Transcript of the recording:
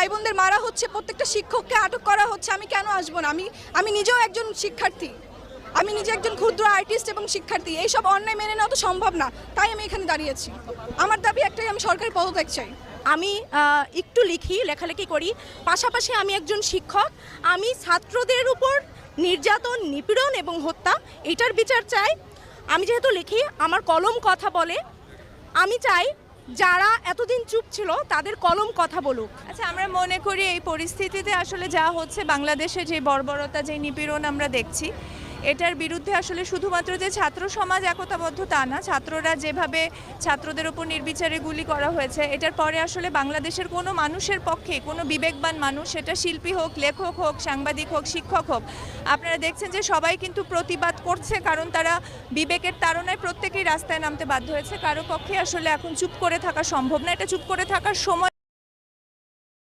ভাই বোনদের মারা হচ্ছে, প্রত্যেকটা শিক্ষককে আটক করা হচ্ছে, আমি কেন আসবো না? আমি নিজেও একজন শিক্ষার্থী, আমি নিজে একজন ক্ষুদ্র আর্টিস্ট এবং শিক্ষার্থী। এইসব অন্যায় মেনে নেওয়া তো সম্ভব না, তাই আমি এখানে দাঁড়িয়েছি। আমার দাবি একটাই, আমি সরকারি পদত্যাগ চাই। আমি একটু লেখালেখি করি, পাশাপাশি আমি একজন শিক্ষক। আমি ছাত্রদের উপর নির্যাতন, নিপীড়ন এবং হত্যা এটার বিচার চাই। আমি যেহেতু লিখি, আমার কলম কথা বলে। আমি চাই যারা এতদিন চুপ ছিল তাদের কলম কথা বলুক। আচ্ছা, আমরা মনে করি এই পরিস্থিতিতে আসলে যা হচ্ছে, বাংলাদেশে যে বর্বরতা, যে নিপীড়ন আমরা দেখছি, এটার বিরুদ্ধে আসলে শুধুমাত্র যে ছাত্র সমাজ একতাবদ্ধ তা না, ছাত্ররা যেভাবে ছাত্রদের উপর নির্বিচারে গুলি করা হয়েছে, এটার পরে আসলে বাংলাদেশের কোনো মানুষের পক্ষে, কোনো বিবেকবান মানুষ, সেটা শিল্পী হোক, লেখক হোক, সাংবাদিক হোক, শিক্ষক হোক, আপনারা দেখছেন যে সবাই কিন্তু প্রতিবাদ করছে, কারণ তারা বিবেকের তাড়নায় প্রত্যেকেই রাস্তায় নামতে বাধ্য হয়েছে। কারো পক্ষে আসলে এখন চুপ করে থাকা সম্ভব না, এটা চুপ করে থাকার সময়